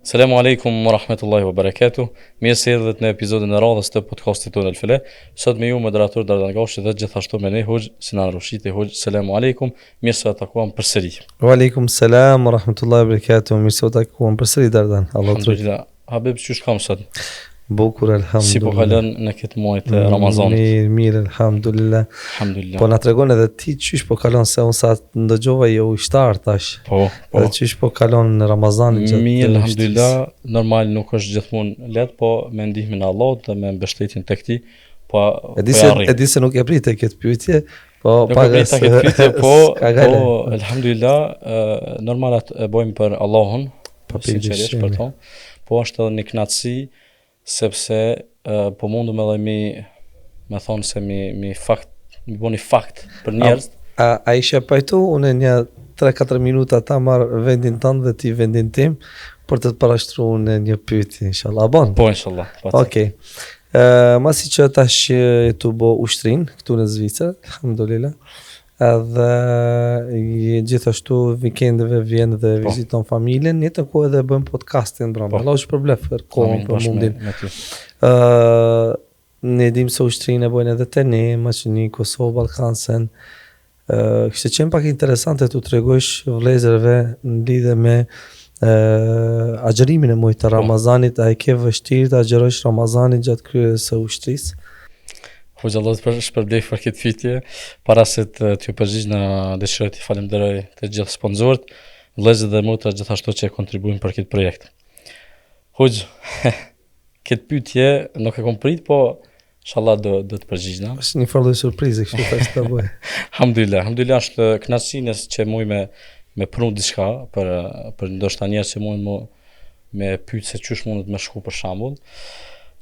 Selamu alaikum wa rahmetullahi wa barakatuh. Mirë se erdhët në episodin e radhës të podcastit tonë El Fele. Sot me ju moderator Dardan Gashi dhe gjithashtu me ne Hoxh Sinan Rushiti. Hoxh, selamu alaikum. Mirë se takuam përsëri. Wa alaikum salam wa rahmetullahi wa barakatuh. Mirë se takuam përsëri Dardan. Alhamdulillah. Habib, çu shkam sot? Bukur, alhamdulillah. Si po kalon në këtë muaj të Ramazanit? Mirë, alhamdulillah. Alhamdulillah. Po na tregon edhe ti çish po kalon, se unë sa ndëgjova jo ushtar tash. Po. Edhe çish po kalon në Ramazan gjatë. Mirë, alhamdulillah. Normal nuk është gjithmonë lehtë, po me ndihmën e Allahut dhe me mbështetjen tek ti, po e di se nuk e pritet këtë pyetje, po pagas këtë pyetje, po alhamdulillah, normalat e bëjmë për Allahun, po sinqerisht për to. Po është edhe një kënaqësi sepse po mundum edhe me thonë se mi bëni fakt për njerëz. A ishe pajtu unë një 3-4 minuta ta marr vendin tënd dhe ti vendin tim për të parashtruar në një pyetje, inshallah. Bon. Po inshallah. Okej. Masi që tash tu bo ushtrin këtu në Zvicër, alhamdulillah. Edhe gjithashtu vikendeve vjen dhe viziton familjen, një të kohë edhe bëm podcastin brama. Allah është problem për kohën, për mundin. Ne dim se ushtrinë e bojnë edhe të ne, Maqedoni, Kosovë, Ballkansen. Kështë qenë pak interesante tu tregojsh vëllezërve në lidhje me agjërimin e muajit të Ramazanit. A e ke vështirë të agjërosh Ramazanin gjatë kryerjes së ushtrisë? Hoxh, Allah të shpërblej për këtë pyetje. Para se t'ju përgjigj në dëshiroj t'i falenderoj të gjithë sponsorët, vëllezër dhe motra gjithashtu që kontribuojnë për këtë projekt. Hoxh, këtë pyetje nuk e kam prit, po inshallah do të përgjigjna. Është një farë surprizë kështu tash ta bëj. Alhamdulillah është kënaqësi që muj me punu diçka për ndoshta njerëz që muj me pyet se çysh mundet me shku për shembull.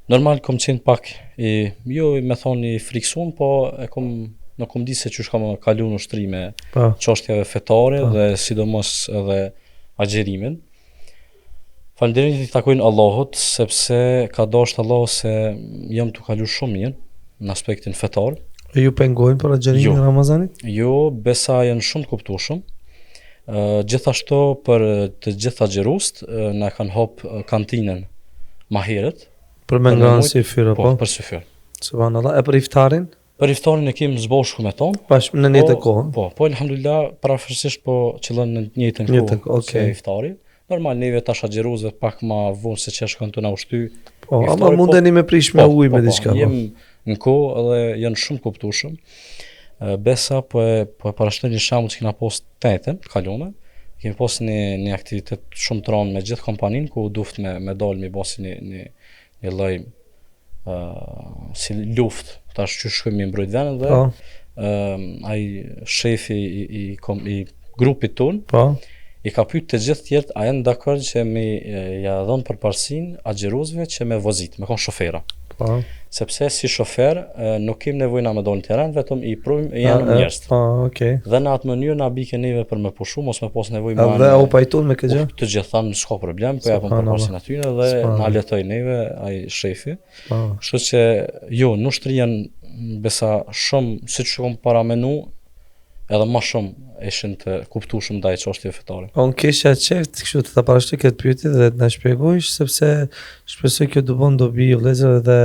Normal kom qenë pak jo me thonë i friksuar, po nuk kom di se çysh kam kalu në ushtri me çështjeve fetare dhe sidomos edhe agjerimin. Falënderim i takojnë Allahut, sepse ka dashur Allahu se jam tu kalu shumë mirë në aspektin fetar. Ju pengojnë për agjerimin e Ramazanit? Jo, besa janë shumë të kuptueshëm. Gjithashtu për të gjithë agjëruest na kanë hop kantinën më herët. Për me nga si fyra, po? Për si fyra. Subhanallah. E për iftarin? Për iftarin e kemi zbashku me tonë. Bashkë në njëtë kohë? Po, alhamdulillah, parafërsisht po qëllën në njëtën kohë se iftari. Normal, neve tash agjëruesve pak ma vonë se që shkon të na ushty. Po, ama mundeni me prish me ujë me diçka. Jem në kohë edhe janë shumë kuptueshëm. Besa po e parashtoj një shembull që kena post tetën, kalume. Kemi post një aktivitet shumë të rëndë me gjithë kompaninë, ku duft me dalë me basi një lloj si luftë, tash që shkojmë mi mbrojt vendin dhe ai shefi i grupit ton i ka pyet të gjithë tjerët a janë dakord që ja dhon përparësinë agjëruesve që me vozit, me kon shofera. Sepse si shofer nuk kemi nevojë na me dalë në terren, vetëm i provojmë janë njerëz. Dhe në atë mënyrë na bike neve për me pushu, mos me pas nevojë më. Dhe u pajton me këtë gjë? Të gjithë thanë s'ka problem, po japim përparësinë aty dhe na letoj neve ai shefi. Kështu që jo, në ushtri janë besa shumë siç kom paramenu, edhe më shumë ishin të kuptueshëm ndaj çështjeve fetare. Unë kisha qeft kështu të ta parashtoj këtë pyetje dhe të na shpjegojsh, sepse shpresoj kjo do bën dobi vëllezërve dhe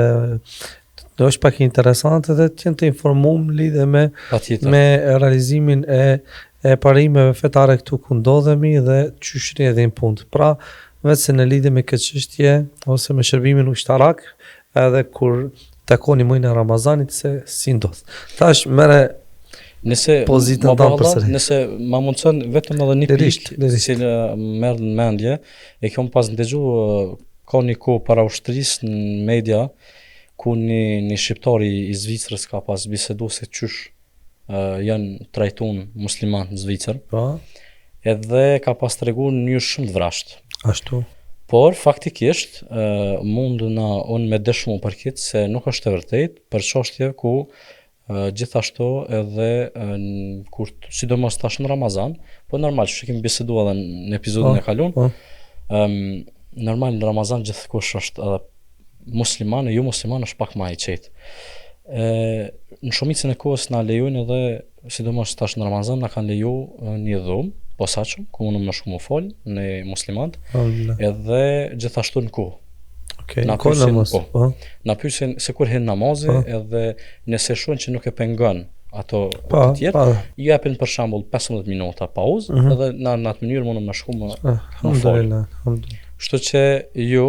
do është pak interesante dhe të jenë të informuar lidhe me realizimin e parimeve fetare këtu ku ndodhemi dhe çysh rrjedhin punë. Pra, vetëm në lidhje me këtë çështje ose me shërbimin ushtarak, edhe kur takoni muajin e Ramazanit se si ndodh. Tash merre nëse ma mundson vetëm edhe një pikë si merr në mendje, e kam pas ndëgjuar ka një kohë para ushtrisë në media ku një shqiptar i Zvicrës ka pas bisedu se çysh janë trajtuar muslimanët në Zvicër. Edhe ka pas treguar në mënyrë shumë të vrasht. Ashtu. Por faktikisht mund na unë me dëshmu për këtë se nuk është e vërtetë për çështje ku Gjithashtu edhe sidomos tash në Ramazan, po normal që kemi biseduar edhe në episodin e kaluar. Normal në Ramazan gjithkush është edhe musliman e jo musliman është pak më i qetë. Në shumicën e kohës na lejojnë edhe sidomos tash në Ramazan na kanë leju një dhumë posaçëm ku unë më shku më fol në muslimanët edhe gjithashtu në kohë. Na pyesin se kur hen namazi edhe nëse shohin që nuk e pengon ato të tjerë, ju japin për shembull 15 minuta pauzë edhe në atë mënyrë mundem më shku më fol. Kështu që ju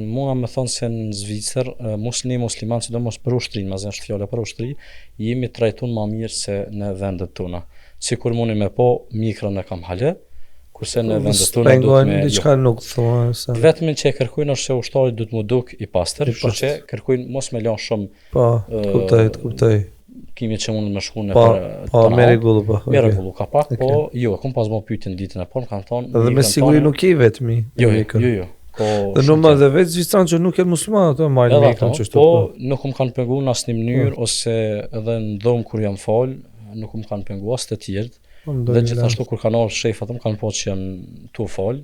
mua më thonë se në Zvicër musliman sidomos për ushtrinë, mazë është fjala për ushtri, jemi trajtuar më mirë se në vendet tona. Sikur mundi me po mikrën e kam hale, kurse në vendet tona duhet me diçka nuk thonë se vetëm që e kërkojnë është se ushtari duhet më duk i pastër, kështu që kërkojnë mos me lënë shumë. Po, kuptoj. Kimi që mund me shku në me rregullu po. Me rregullu ka pak, po jo, kam pas më pyetën ditën e parë, kanë thonë. Edhe me siguri nuk i vetmi. Jo. Dhe normal dhe vetë zvistranë që nuk janë muslimanë ato marrin me kanë çështë. Po, nuk më kanë penguar në asnjë mënyrë ose edhe në dhomë kur jam fal, nuk më kanë penguar as të tjerët. Dhe gjithashtu kur kanë ardhur shefat më kanë thonë që janë tu fal.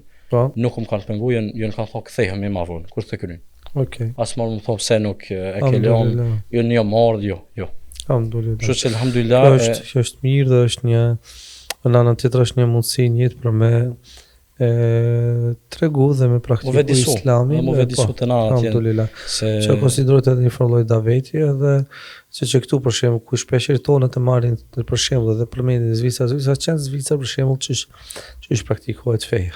Nuk më kanë penguar, janë kanë thonë kthehemi më vonë kur të kryejnë. Okej. As më thonë se nuk e ke lënë, jo marr, jo. Alhamdulillah. Kështu që alhamdulillah kjo është mirë dhe është një në anën tjetër është një mundësi në jetë për me tregu dhe me praktiku islamin. Mu vedisu të na atje. Alhamdulillah. Që konsiderohet edhe një farloj daveti edhe që këtu për shembull ku shpeshherë tonët e marrin për shembull edhe përmendin Zvicra qenë Zvicra për shembull çish praktikohet feja.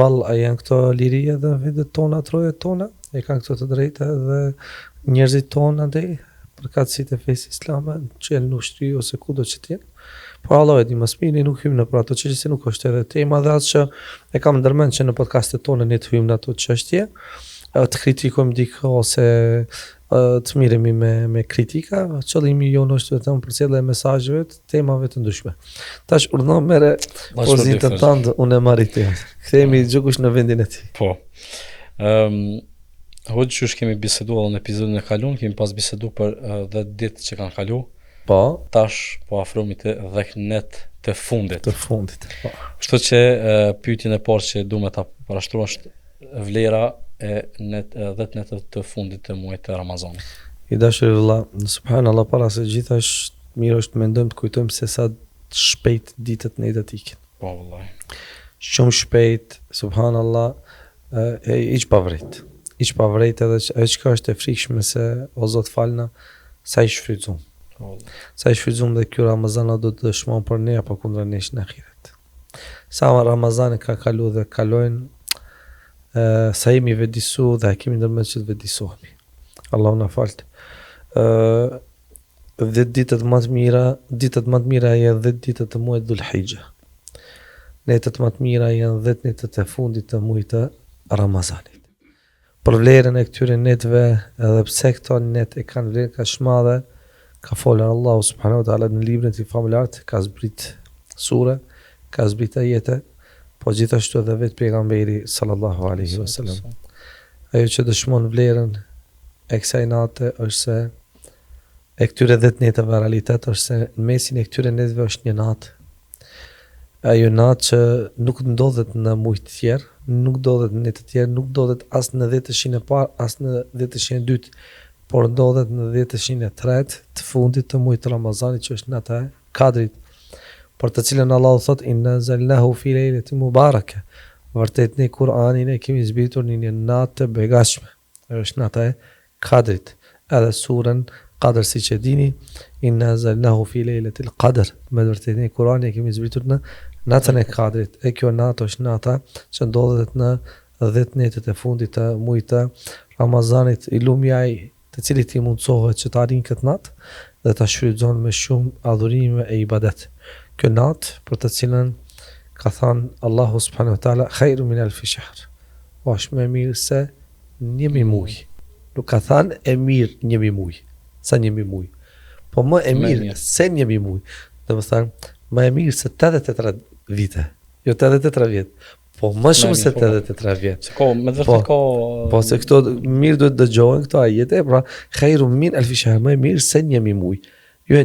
Vallë a janë këto liria dhe vendet tona, trojet tona, e kanë këto të drejta dhe njerëzit tonë andaj përkatësitë e fesë islame, që janë në ushtri ose kudo që t'jenë. Po Allah e di më së miri, nuk hyjmë në për ato çështje se nuk është edhe tema dhe atë që e kam ndërmend që në podcastet tona ne të hyjmë në ato çështje, të kritikojmë dikë ose të miremi me kritika, qëllimi jonë është vetëm përcjellja e mesazheve të temave të ndryshme. Tash urdhno merre pozitën tënde, unë e marr këtë. Kthehemi gjikush në vendin e tij. Po. Hoxh kemi biseduar në episodin e kaluar, kemi pas biseduar për 10 ditë që kanë kaluar. Po. Tash po afrohemi te 10 të fundit. Po. Kështu që pyetjen e parë që duam ta parashtrojmë është vlera e 10 net të fundit të muajit të Ramazanit. I dashur vëlla, subhanallahu para se gjithash mirë është mendojmë të kujtojmë se sa shpejt ditët në jetën ikin. Po vallahi. Shumë shpejt, subhanallahu, hiç pavrit. Hiç pavrit edhe ajo që është e frikshme se o Zot falna sa i shfrytëzum. Sa i shfrytëzum dhe ky Ramazan do të dëshmon për ne apo kundra nesh në ahiret. Sa Ramazani ka kalu dhe kalojnë, sa jemi vedisu dhe kemi ndërmend që të vedisohemi. Allahu na falt. 10 ditët më të mira janë 10 ditët të muajit Dhulhijja. Netët më të mira janë 10 netët e fundit të muajit të Ramazanit. Për vlerën e këtyre netëve, edhe pse këto net e kanë vlerë kaq të madhe, ka folur Allahu subhanahu wa taala në librin e famulart, ka zbrit sure, ka zbrit ajete, po gjithashtu edhe vetë pejgamberi sallallahu alaihi wasallam. Ajo që dëshmon vlerën e kësaj nate është se e këtyre 10 netëve realitet është se në mesin e këtyre netëve është një natë. Ajo natë që nuk ndodhet në muaj të tjerë, nuk ndodhet në net të tjerë, nuk ndodhet as në 10-shin e parë, as në 10-shin e dytë, por ndodhet në 10-shin e tretë të fundit të muajit të Ramazanit, që është nata e Kadrit, për të cilën Allahu thot inna anzalnahu fi lejletin mubarake. Vërtet ne Kur'anin e kemi zbritur në një natë të begatshme. Është nata e Kadrit. Edhe surën Qadr siç e dini, inna anzalnahu fi lejletil qadr. Me vërtet ne Kur'anin e kemi zbritur në natën e Kadrit. E kjo natë është nata që ndodhet në 10 netët e fundit të muajit të Ramazanit, i lumjaj të cilit i mundsohet që të arrijë këtë natë dhe ta shfrytëzon me shumë adhurime e ibadet. Kjo natë për të cilën ka thënë Allahu subhanahu wa taala khairu min alfi shahr. Është më mirë se 1000 muaj. Nuk ka thënë e mirë 1000 muaj, sa 1000 muaj. Po më e mirë se 1000 muaj. Do të thënë më e mirë se 83 vite. Jo 83 vjet, Po, më shumë se 83 vjet. Se me të vërtet ka... Po, se këto mirë duhet dëgjohen këto ajete, pra, khairu min alfi shahr, më mirë se 1000 muaj. Jo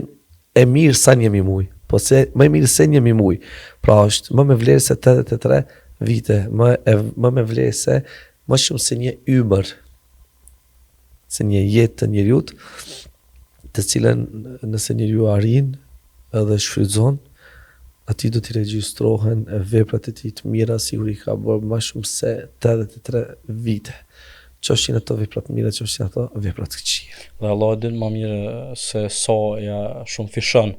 e mirë sa 1000 muaj, po se më mirë se 1000 muaj. Pra është më me vlerë se 83 vite, më me vlerë se më shumë se një ymër, se një jetë të njeriut, të cilën nëse njeriu arrin edhe shfrytëzon, ati do t'i regjistrohen veprat e tij të mira, sigur i ka bërë më shumë se 83 vite. Qofshin ato veprat të mira, qofshin ato veprat të këqija. Dhe Allah e din më mirë se sa ja shumë fishon.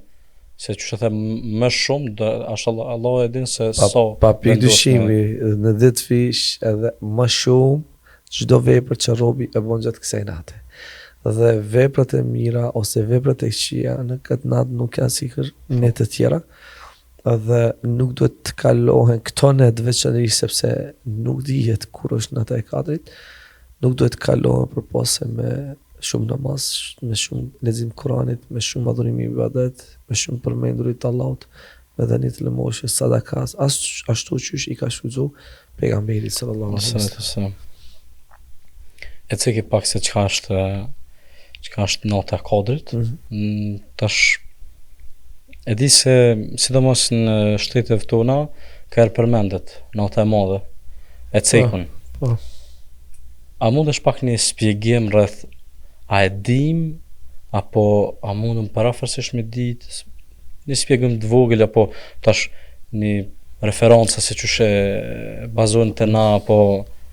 Se që them më shumë, ashtë Allah e din se sa... Pa pikëdyshimi, në 10 fish edhe më shumë, çdo vepër që robi e bën gjatë kësaj nate. Dhe veprat e mira ose veprat e këqija në këtë natë nuk janë sikur në të tjera. Dhe nuk duhet të kalohen këto net veçanërisht sepse nuk dihet kur është nata e katërt, nuk duhet të kalohen përpose me shumë namaz, me shumë lexim Kuranit, me shumë adhurim ibadet, me shumë përmendurit të Allahut, me dhënie të lëmoshje, sadakas, ashtu që i ka shfrytzuar pejgamberi sallallahu alaihi wasallam. E ceki pak se çka është nata e katërt. Tash e di se sidomos në shtetet tona ka përmendet nata e madhe e cekun. A mundesh pak një shpjegim rreth a e dim apo a mundem parafërsisht me ditë një shpjegim të vogël apo tash një referencë se çuçi bazohen te na apo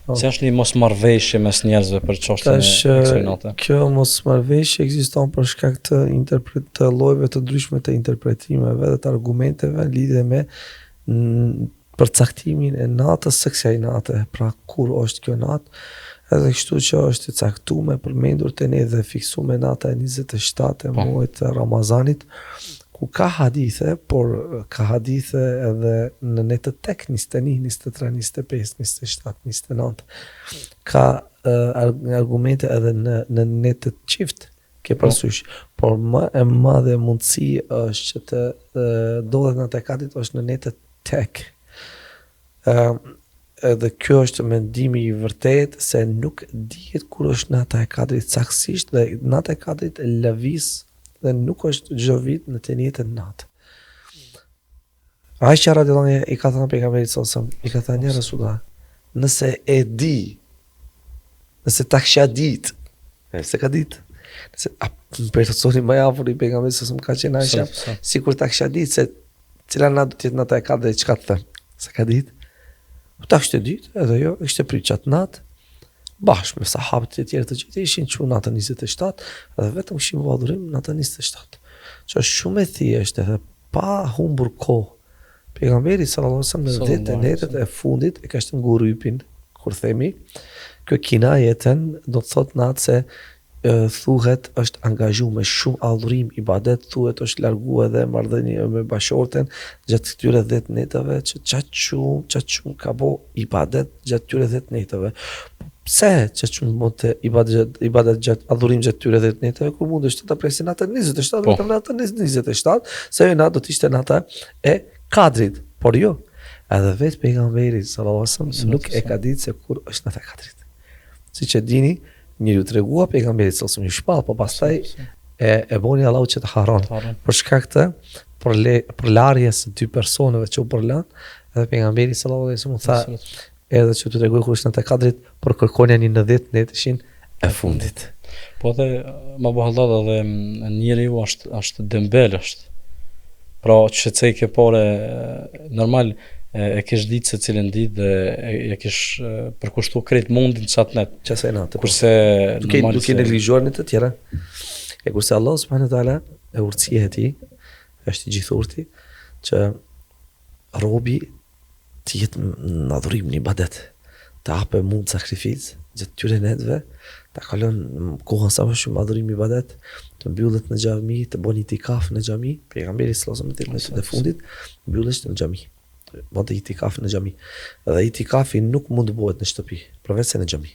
se është një mosmarrveshje mes njerëzve për çështjen e kësaj nate. Kjo mosmarrveshje ekziston për shkak të llojeve të ndryshme të interpretimeve dhe të argumenteve lidhje me përcaktimin e natës së kësaj nate, pra kur është kjo natë, edhe kështu që është e caktuar përmendur te ne dhe fiksuar nata e 27 e muajit të Ramazanit, ku ka hadithe, por ka hadithe edhe në netët tek 21, 23, 25, 27, 29. Ka argumente edhe në netët qift, ke parasysh, por më e madhe mundësi është që të ndodhet nata e katërt është në netët tek. Edhe kjo është mendimi i vërtet se nuk dihet kur është nata e katërt saktësisht dhe nata e katërt lëviz dhe nuk është çdo vit në të njëjtën natë. Aisha radhiyallahu anha i ka thënë pejgamberit sallallahu alajhi wasallam, i ka thënë Rasulullah, nëse e di, nëse ta kisha ditë, se ka ditë, nëse personi më i afër i pejgamberit sallallahu alajhi wasallam ka qenë Aisha, sikur ta kisha ditë se cila natë do të jetë nata e katërt, çka të them, se ka ditë. Ta kishte ditë, edhe jo, kishte prit çat natë. Bashkë me sahabët e tjerë të gjithë ishin që natën 27 edhe vetëm kishin vënë adhurim natën 27. Që është shumë e thjeshtë edhe pa humbur kohë. Pejgamberi sallallahu alajhi wasallam në ditën e netët e fundit e ka shtë ngurypin kur themi kjo kinajeten do të thotë natë se thuhet është angazhuar me shumë adhurim ibadet, thuhet është larguar edhe marrëdhënie me bashorten gjatë këtyre 10 netëve që çat shumë ka bë ibadet gjatë këtyre 10 netëve. Pse që shumë mund të ibadet gjatë adhurim gjatë këtyre 10 netëve, kur mund është të presin natën 27, vetëm natën 27, se jo natë do të ishte nata e katërt, por jo. Edhe vetë pejgamberi sallallahu alajhi wasallam nuk e ka ditë se kur është nata e katërt. Siç e dini, njëri u tregua pejgamberit sallallahu alajhi wasallam shpall, po pastaj e boni Allahu që të harron. Për shkak të përlarjes së dy personave që u përlan, edhe pejgamberi sallallahu alajhi wasallam tha edhe që të tregoj kur është nata e katërt, por kërkonja një 90 netëshin e fundit. Po dhe ma bëhallat edhe njeriu është dembel është. Pra që cejke pore normal e kish ditë se cilën ditë dhe e kish përkushtu krejt mundin qatë net. Qasaj natë. Kurse duke neglizhuar në të tjera. E kurse Allah subhanahu wa taala e urtësia e tij është i gjithurti që robi të jetë në adhurim, në ibadet, të hape mund sakrificë gjatë tyre netëve, ta kalon kohën sa më shumë adhurim ibadet, të mbyllet në xhami, të bën itikaf në xhami, pejgamberi sallallahu alajhi wasallam në fundit mbyllesh në xhami. Bën itikaf në xhami. Dhe itikafi nuk mund të bëhet në shtëpi, përveç se në xhami.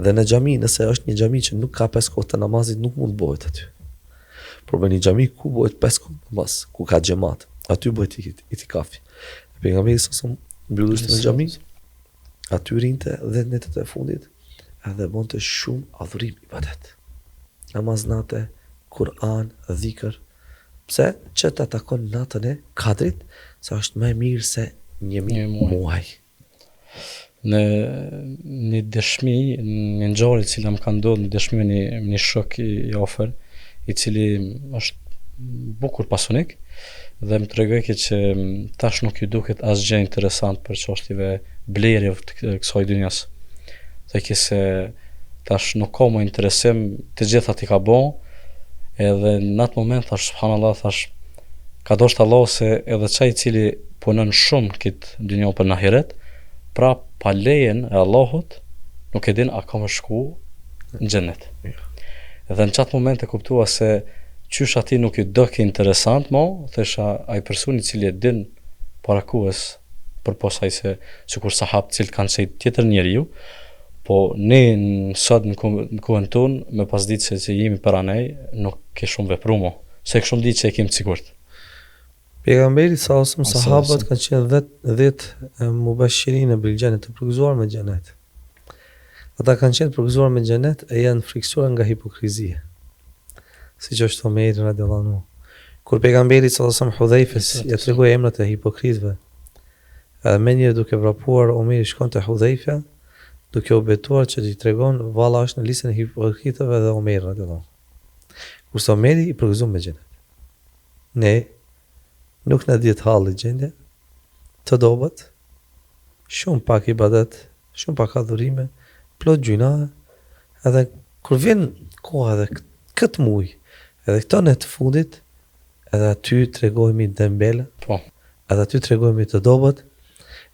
Dhe në xhami, nëse është një xhami që nuk ka 5 kohë të namazit, nuk mund të bëhet aty. Por në një xhami ku bëhet 5 kohë namaz, ku ka xhamat, aty bëhet itikafi. Pejgamberi sallallahu mbyllueshte në xhami, aty rinte 10 netët e fundit, edhe bonte shumë adhurim ibadet. Namaznate, Kur'an, dhikr. Pse? Që ta takon natën e Kadrit, sa është më e mirë se një muaj. Në një dëshmi, një ngjarje e cila më ka ndodhur, një dëshmi me një shok i afër, i cili është bukur pasionik dhe më tregoi që tash nuk ju duket asgjë interesant për çështjeve blerje të kësaj dynjas. Thekë se tash nuk ka më interesim, të gjitha ti ka bën, edhe në atë moment thash subhanallahu, thash ka dashur Allah se edhe çaj i cili punon shumë këtë dynjë për në ahiret, pra pa lejen e Allahut nuk e din a ka më shku në xhenet. Dhe në qatë moment e kuptua se qysh ati nuk ju do ke interesant mo, thesha ai personi i cili e din parakues për posaj se sikur sahab cilë kanë qejt tjetër njeriu, po ne sot në kohën tonë me pas ditë se jemi para nej, nuk ke shumë vepru mo, se ke shumë ditë që e kemi sigurt. Pejgamberi sahabët kanë qenë 10 mubashirin e bil xhenet, të përgëzuar me xhenet. Ata kanë qenë përgëzuar me xhenet e janë friksuar nga hipokrizia. Siç është Omeri radhiyallahu anhu. Kur pejgamberi sallallahu alaihi Hudhaifës ja tregoi emrat e hipokritëve, me një duke vrapuar, Omeri shkon te Hudhaifa, duke u betuar që t'i tregon valla është në listën e hipokritëve dhe Omeri radhiyallahu anhu. Kurse Omeri i përgëzuar me xhenet. Ne nuk na diet halli gjendje, të dobët, shumë pak ibadet, shumë pak adhurime, plot gjuna, edhe kur vjen koha edhe këtë muj, edhe këto në të fundit, edhe aty tregojmë dembele, edhe aty tregojmë të dobët,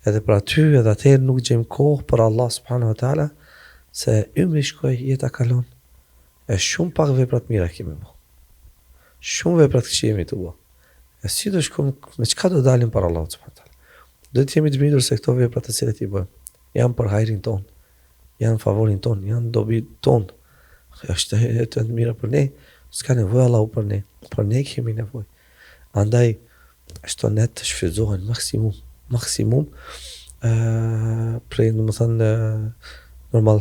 edhe për aty edhe atëherë nuk gjejmë kohë për Allah subhanahu wa taala, se ymri shkoj, jeta kalon, e shumë pak vepra të mira kemi bë. Shumë vepra të këqija jemi të bë. E si do shkojmë, me çka do dalim para Allahut subhanahu wa taala? Do të jemi të bindur se këto vepra të cilat i bëjmë janë për hajrin ton, janë favorin ton, janë dobi ton. Është të mira për ne, s'ka nevojë Allahu për ne kemi nevojë. Andaj ashtu ne të shfrytëzohen maksimum prej domethënë normal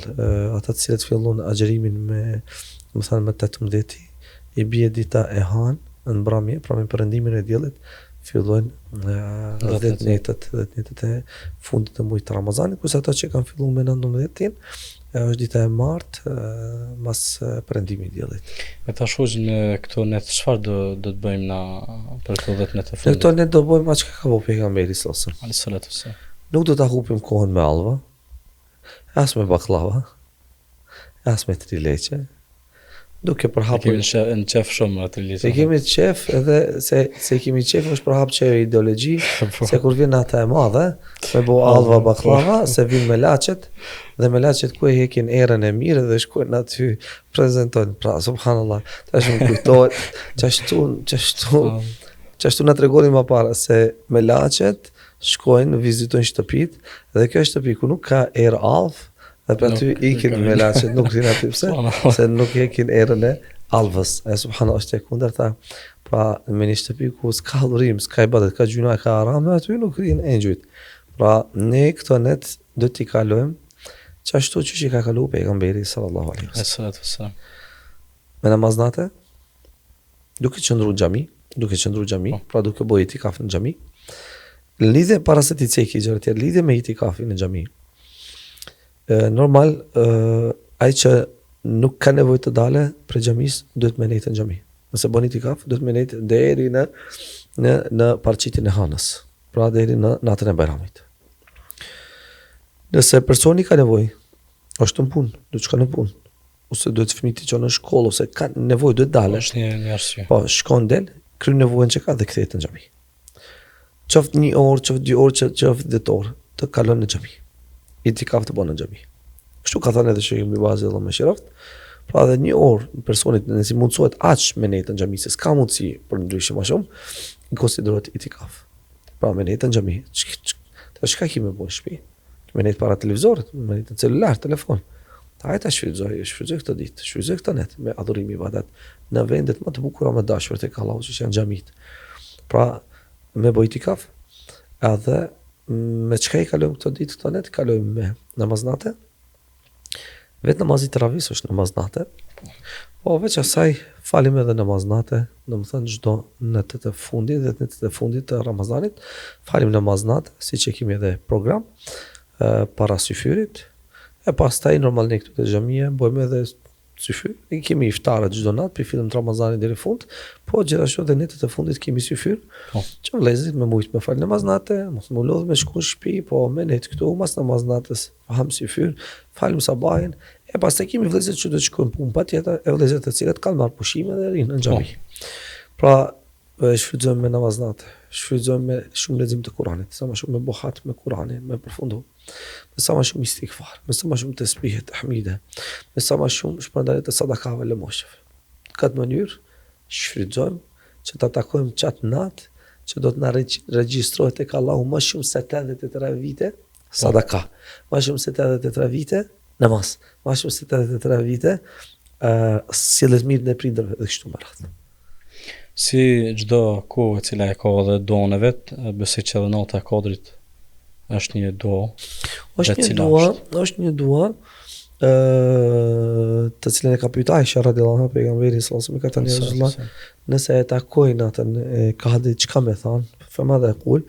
ata të cilët fillon agjerimin me domethënë me 18 i bie dita e han në mbrëmje, pra me perëndimin e diellit, fillojnë 10 netët e fundit të muajit Ramazanit, kurse ata që kanë filluar me 19-tin, është dita e martë mas perëndimit të diellit. Me ta shohësh në këto net, çfarë do të bëjmë na për këto 10 net të fundit? Në këto net do bëjmë atë që ka bëu pejgamberi sallallahu alaihi wasallam. Nuk do ta hupim kohën me allva, as me baklava, as me trileçe. Duke përhapur në qef shumë atë liçe. Se kemi qef edhe se kemi qef është përhap që ideologji, se kur vjen ata e madhe, me bo allva baklava, se vin me laçet dhe me laçet ku e hekin erën e mirë dhe shkojnë aty prezantojnë. Pra subhanallahu, tash më kujtohet çashtu na tregonin më parë se me laçet shkojnë vizitojnë shtëpitë dhe kjo shtëpi ku nuk ka erë allv, dhe për aty ikin me laçet, nuk rinë aty pse? Se nuk hekin erën e allvës. Subhanallahu, është e kundërta. Pra me një shtëpi ku s'ka adhurim, s'ka ibadet, ka gjuna, ka haram, aty nuk rinë engjujt. Pra ne këto net do t'i kalojmë çashtu që i ka kalu pejgamberi sallallahu alaihi wasallam. Me namaznate, duke qëndruar në xhami, pra duke bërë itikaf në xhami. Lidhe para se ti ceki gjëra tjetër, lidhe me itikafin në xhami. Normal, ai që nuk ka nevojë të dale për xhamis, duhet me nejtë në xhami. Nëse bën itikaf, duhet me nejtë deri në paraqitjen e hanës, pra deri në natën e Bajramit. Nëse personi ka nevojë, është në punë, duhet shkon në punë, ose duhet fëmijët të çojnë në shkollë, ose ka nevojë duhet dalë. Është një arsye. Po, shkon del, kryen nevojën që ka dhe kthehet në xhami. Qoftë 1 orë, qoftë 2 orë, qoftë 10 orë, të kalon në xhami. Itikaf të bën në xhami. Kështu ka thënë edhe Sheikh Ibn Baz Allah më shiroft. Pra edhe 1 orë personit nëse mundsohet aq me nejtë në xhami, se s'ka mundësi për ndryshe më shumë, i konsiderohet itikaf. Pra me nejtë në xhami. Tash çka kemi bën në shtëpi? Me nejtë para televizorit, me nejtë në celular, telefon. Hajta shfrytëzoj këtë ditë, shfrytëzoj këtë net me adhurim ibadat në vendet më të bukura më dashur tek Allahu që janë xhamit. Pra me bëj itikaf, edhe me çka I kalojmë këto ditë këto net, kalojmë me namaznate. Vetë namazi teravis është namaznate. Po veç asaj falim edhe namaznate, domethënë çdo natët e fundit dhe natët e fundit të Ramazanit, falim namaznate, siç e kemi edhe program para syfyrit. E pastaj normal ne këtu te xhamia bëjmë edhe syfyr. Ne kemi iftarët çdo natë për fillim të Ramazanit deri në fund, po gjithashtu edhe natët e fundit kemi syfyr. Që vëllezërit me mujt me fal namaznate, mos më lodh me shku në shtëpi, po me net këtu mas namaznatës, ham syfyr, falim sabahin. E pastaj kemi vëllezër që do të shkojnë punë patjetër, e vëllezër të cilët kanë marrë pushime dhe rinë në xhami. Pra, shfrytëzojmë me namaznate, shfrytëzojmë me shumë lexim të Kuranit, sa më shumë me bohat me Kuranin, me përfundu, me sa më shumë istighfar, me sa më shumë tasbihe, tahmide, me sa më shumë shpërndarje të sadakave lëmoshëve. Në këtë mënyrë shfrytëzojmë që ta takojmë qatë natë që do të na regjistrohet tek Allahu më shumë se 83 vite sadaka, më shumë se 83 vite namaz, më shumë se 83 vite sjelljes mirë ndaj prindërve dhe kështu me radhë. Si çdo kohë e cila e ka edhe doën e vet, besoj që edhe nota e Kodrit është një do. Është një dua të cilën e ka pyetur Aisha radhiyallahu anha pejgamberin sallallahu alaihi wasallam, ka thënë Rasulullah, nëse e takoj natën ka çka më thon, فماذا يقول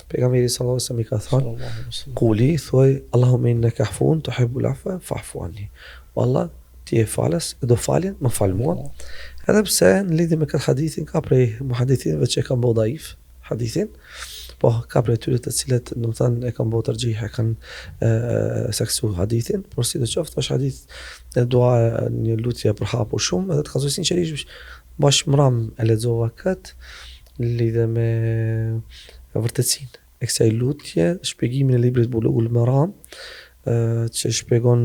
pejgamberi sallallahu alaihi wasallam I ka thënë quli thuaj Allahumma innaka afun tuhibbul afwa fa'fu anni. Wallah ti je falës, do faljen, më fal mua. Edhe pse në lidhje me këtë hadithin ka prej muhadithinëve që e kanë bërë daif hadithin, po ka prej tyre të cilët domethënë e kanë bërë tarxih, e kanë saksu hadithin, por si do qoftë është hadith e dua një lutje për hapur shumë, edhe të kallzoj sinqerisht bashmëram e lexova kët në lidhje me vërtetësinë e kësaj lutje, shpjegimin e librit Bulughul Maram, që shpjegon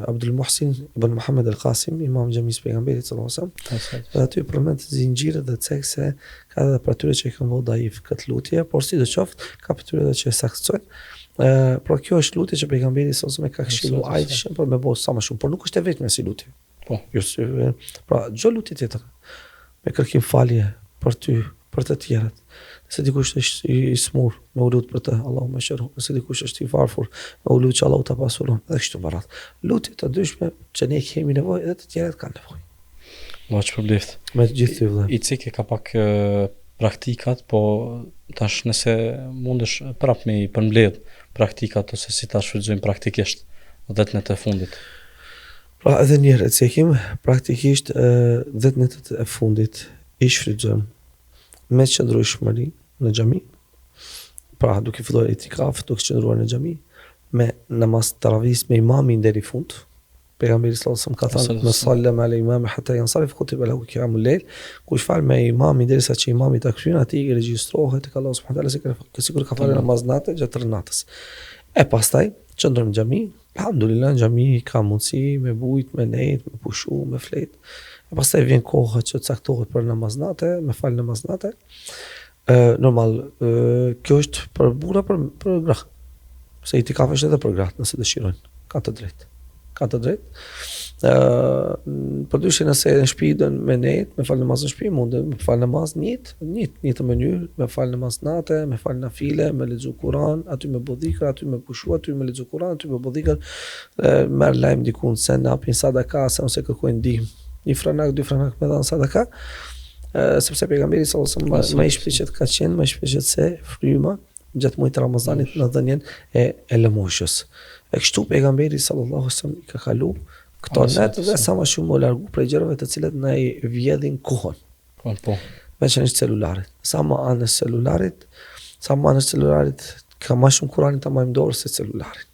Abdul Muhsin ibn Muhammad al-Qasim, imam xhamis pejgamberit sallallahu alaihi wasallam. Dhe aty përmend zinxhirët dhe cekse ka edhe për atyre që i kanë vënë daif këtë lutje, por sidoqoftë ka për atyre që e saktësojnë. Por kjo është lutje që pejgamberi sallallahu alaihi wasallam ka këshilluar Aishën për me bëu sa më shumë, por nuk është e vetmja si lutje. Po, pra çdo lutje tjetër me kërkim falje për ty, për të tjerët. Nëse dikush është I smur, me u lut për të, Allahu më shëro. Nëse dikush është I varfër, me u lut që Allahu ta pasuron. Dhe kështu me radhë. Lutje të dyshme që ne kemi nevojë dhe të tjerët kanë nevojë. Vaç përbleft. Me të gjithë ty vëllai. I cike ka pak praktikat, po tash nëse mundesh prap me I përmbledh praktikat ose si ta shfrytëzojmë praktikisht 10 net e fundit. Pra edhe një herë cekim praktikisht 10 net e fundit I shfrytëzojmë me qëndrueshmëri në xhami, pra duke filluar itikaf, duke qëndruar në xhami, me namaz taravis me imamin deri fund. Pejgamberi sallallahu alaihi wasallam ka thënë: "Men salla ma al-imam hatta yansarif kutiba lahu qiyamul layl." Kush fal me imamin derisa që imami ta kryen, atij I regjistrohet tek Allahu subhanahu wa taala sikur ka falë namaz natë gjatë natës. E pastaj qëndron në xhami, alhamdulillah në xhami ka mundësi me bujt, me nejt, me pushu, me flet. E pastaj vjen koha që caktohet për namaznate, me fal namaznate. Normal, kjo është për burra për gra. Se itikaf është edhe për gratë, nëse dëshirojnë. Ka të drejtë. Ka të drejtë. Përndryshe nëse në shtëpi don me nejt, me fal namaz në shtëpi, mund me fal namaz një të mënyrë, me fal namaz natë, me fal nafile, me lexu Kur'an, aty me bodhikër, aty me pushu, aty me lexu Kur'an, aty me bodhikër, merr lajm dikun se na hapin sadaka ose kërkojnë ndihmë. 1 franak, 2 franak me dhanë sadaka, sepse pejgamberi sallallahu alaihi wasallam më shpeshhet ka qenë, më shpeshhet se fryma gjatë muajit Ramazanit në dhënien e lëmoshës. E kështu pejgamberi sallallahu alaihi wasallam I ka kalu këto net dhe sa më shumë u largu prej gjërave të cilat na I vjedhin kohën. Po. Veçanërisht celularit. Sa më anës celularit ka më shumë Kur'anin ta marrim dorë se celularin.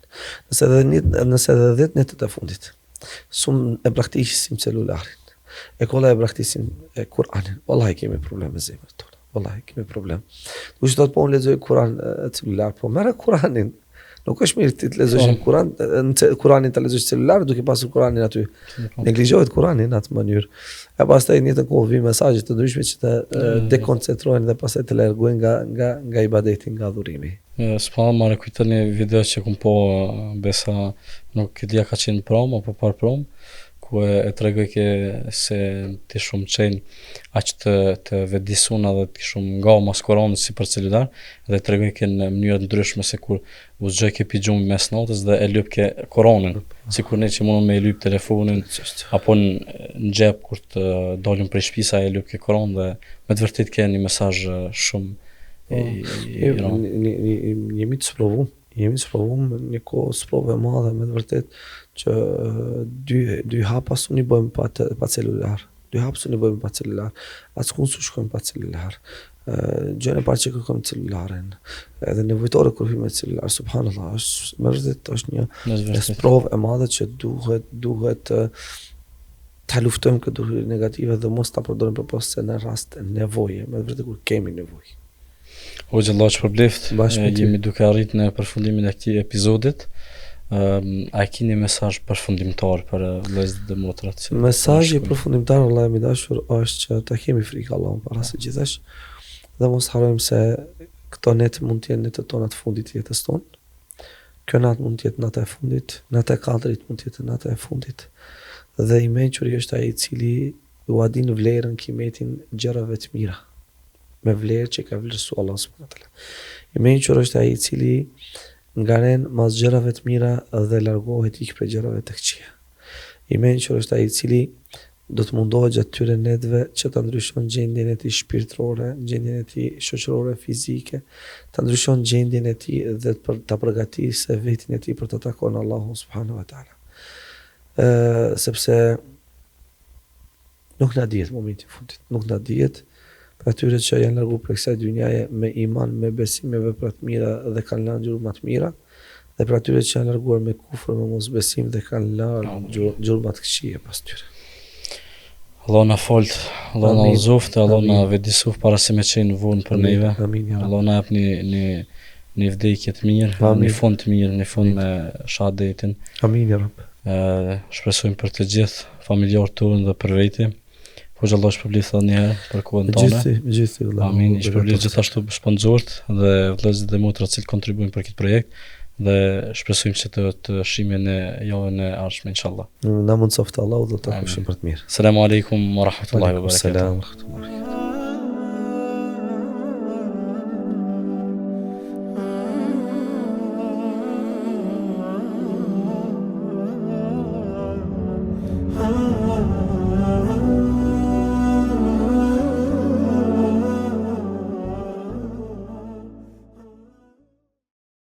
Nëse edhe 10 netët e fundit sum e praktikisim celularin. E kolla e praktikisim Kur'anin. Wallahi kemi problem me zemrën tonë. Wallahi kemi problem. Kush do të po unë lexoj Kur'an celular, po merr Kur'anin. Nuk është mirë ti të lexosh Kur'anin ta lexosh celular duke pasur Kur'anin aty. Neglizhohet Kur'ani në atë mënyrë. E pastaj në të kohë vi mesazhe të ndryshme që të dekoncentrojnë dhe pastaj të largojnë nga ibadeti, nga adhurimi. S'pa marrë kujtën një video që kum po besa nuk e dia ka qenë prom apo par prom, ku ku e tregoj ke se ti shumë qenë aq të vetëdijshun edhe ti shumë nga mos Koranit si për celular dhe tregoj ke në mënyra të ndryshme se kur u zgjoj ke pijxhumi mes natës dhe e lyp ke Koranin, sikur ne që mundon me e lyp telefonin apo në xhep kur të dalim prej shtëpisë e lyp ke Koran dhe me të vërtet ke një mesazh shumë jemi të sprovum një kohë sprovë e madhe me të vërtet që dy hapa suni bëjmë pa celular. Dy hapa suni bëjmë pa celular. Askund su shkojmë pa celular. Gjën e parë që kërkojmë celularin. Edhe nevojtore kur vi me celular, subhanallahu, është me vërtet është një sprovë e madhe që duhet ta luftojmë këtë duhuri negative dhe mos ta përdorim përpos se në rast nevoje, me vërtet kur kemi nevojë. Hoxha Allah që përbleft, jemi duke arrit në përfundimin e këtij episodit. A ki një mesazh përfundimtar për vëllezërit dhe motrat? Mesazhi përfundimtar vëllai i dashur është që ta kemi frikë Allahun para së gjithësh dhe mos harrojmë se këto natë mund të jenë natët tona të fundit të jetës tonë. Kjo natë mund të jetë nata e fundit, nata e katërt mund të jetë nata e fundit. Dhe i mençuri është ai i cili u adin vlerën kimetin gjërave të mira. Me vlerë që ka vlerësuar Allah subhanahu wa taala. I mençur është ai i cili ngaren mas gjërave të mira dhe largohet ik prej gjërave të këqija. I mençur është ai i cili do të mundohet gjatë tyre netëve që ta ndryshon gjendjen e tij shpirtërore, gjendjen e tij shoqërore, fizike, ta ndryshon gjendjen e tij dhe ta përgatisë vetin e tij për të takuar Allahun subhanahu wa taala. Sepse nuk na dihet momenti i fundit, nuk na dihet. Për atyre që janë largu për kësaj dynjaje me iman, me besim, me vepra të mira dhe kanë lënë gjurma të mira, dhe për atyre që janë larguar me kufër, me mosbesim dhe kanë lënë gjurma të këqija pas tyre. Allah na folt, Allah na uzoft, Allah na vetëdijsoft para se me qenë vonë për neve. Allah na jap një vdekje të mirë, një fund të mirë, një fund me shahadetin. Amin ya Rabb. Shpresojmë për të gjithë familjarët tonë dhe për vete. Hoxha Allah shpërblet edhe një herë për kohën tonë. Gjithë Allah. Amin. Shpërblet gjithashtu sponsorët dhe vëllezërit dhe motrat që kontribuojnë për këtë projekt dhe shpresojmë që të shihen në javën e ardhshme inshallah. Na mundsoft Allahu dhe të takoshim për të mirë. Selamun alejkum wa rahmatullahi wa barakatuh. Selam.